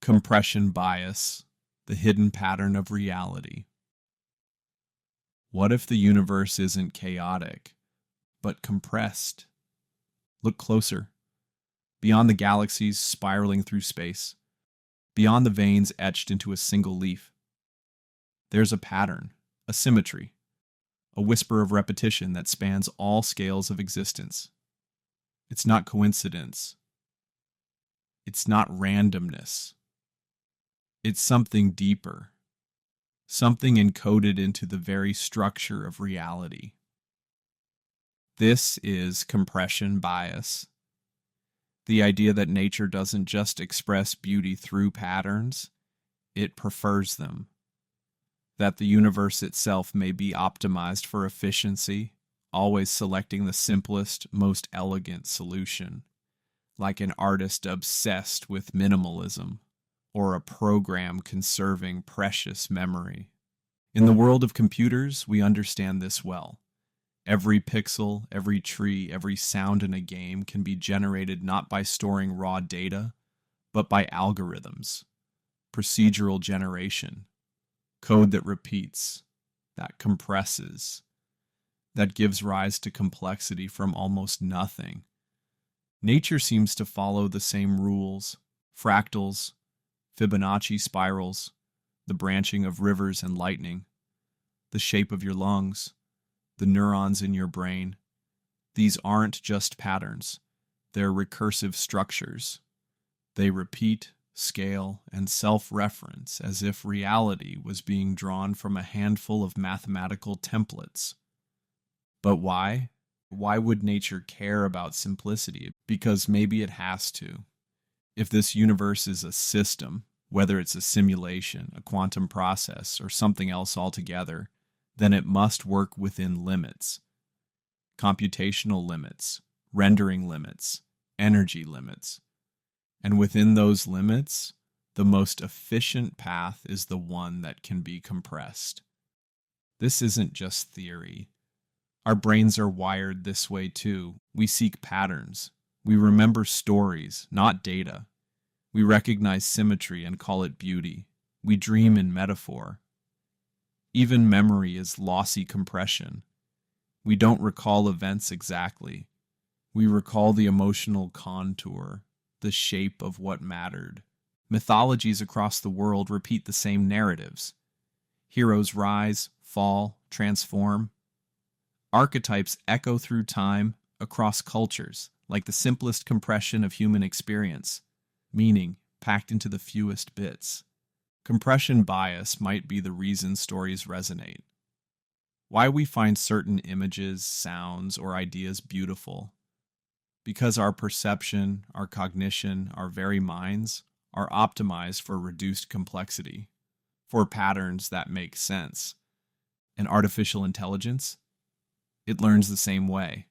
Compression bias, the hidden pattern of reality. What if the universe isn't chaotic, but compressed? Look closer. Beyond the galaxies spiraling through space, beyond the veins etched into a single leaf, there's a pattern, a symmetry, a whisper of repetition that spans all scales of existence. It's not coincidence. It's not randomness. It's something deeper, something encoded into the very structure of reality. This is compression bias. The idea that nature doesn't just express beauty through patterns, it prefers them. That the universe itself may be optimized for efficiency, always selecting the simplest, most elegant solution, like an artist obsessed with minimalism, or a program conserving precious memory. In the world of computers, we understand this well. Every pixel, every tree, every sound in a game can be generated not by storing raw data, but by algorithms, procedural generation, code that repeats, that compresses, that gives rise to complexity from almost nothing. Nature seems to follow the same rules: fractals, Fibonacci spirals, the branching of rivers and lightning, the shape of your lungs, the neurons in your brain. These aren't just patterns, they're recursive structures. They repeat, scale, and self-reference as if reality was being drawn from a handful of mathematical templates. But why? Why would nature care about simplicity? Because maybe it has to. If this universe is a system, whether it's a simulation, a quantum process, or something else altogether, then it must work within limits. Computational limits, rendering limits, energy limits. And within those limits, the most efficient path is the one that can be compressed. This isn't just theory. Our brains are wired this way too. We seek patterns. We remember stories, not data. We recognize symmetry and call it beauty. We dream in metaphor. Even memory is lossy compression. We don't recall events exactly. We recall the emotional contour, the shape of what mattered. Mythologies across the world repeat the same narratives. Heroes rise, fall, transform. Archetypes echo through time, across cultures, like the simplest compression of human experience, meaning packed into the fewest bits. Compression bias might be the reason stories resonate. Why we find certain images, sounds, or ideas beautiful. Because our perception, our cognition, our very minds are optimized for reduced complexity, for patterns that make sense. And artificial intelligence? It learns the same way.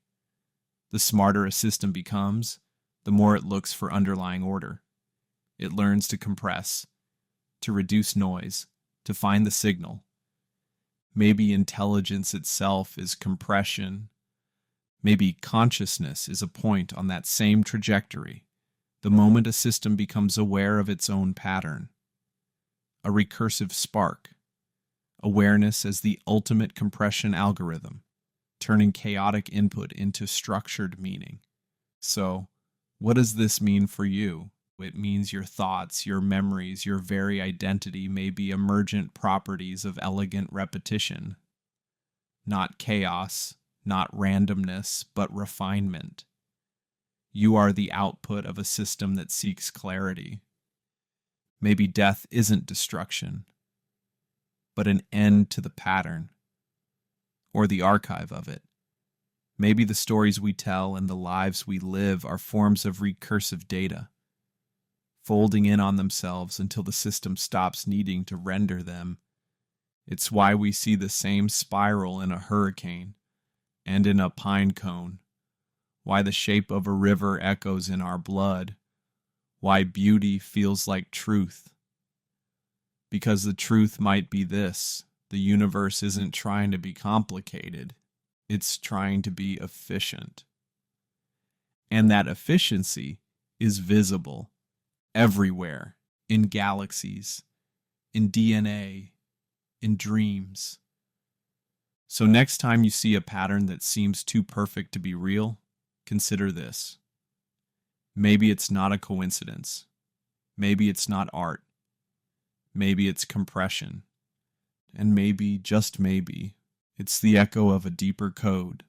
The smarter a system becomes, the more it looks for underlying order. It learns to compress, to reduce noise, to find the signal. Maybe intelligence itself is compression. Maybe consciousness is a point on that same trajectory, the moment a system becomes aware of its own pattern. A recursive spark. Awareness as the ultimate compression algorithm, turning chaotic input into structured meaning. So, what does this mean for you? It means your thoughts, your memories, your very identity may be emergent properties of elegant repetition. Not chaos, not randomness, but refinement. You are the output of a system that seeks clarity. Maybe death isn't destruction, but an end to the pattern, or the archive of it. Maybe the stories we tell and the lives we live are forms of recursive data, folding in on themselves until the system stops needing to render them. It's why we see the same spiral in a hurricane and in a pine cone, why the shape of a river echoes in our blood, why beauty feels like truth. Because the truth might be this: the universe isn't trying to be complicated, it's trying to be efficient. And that efficiency is visible everywhere, in galaxies, in DNA, in dreams. So next time you see a pattern that seems too perfect to be real, consider this. Maybe it's not a coincidence. Maybe it's not art. Maybe it's compression. And maybe, just maybe, it's the echo of a deeper code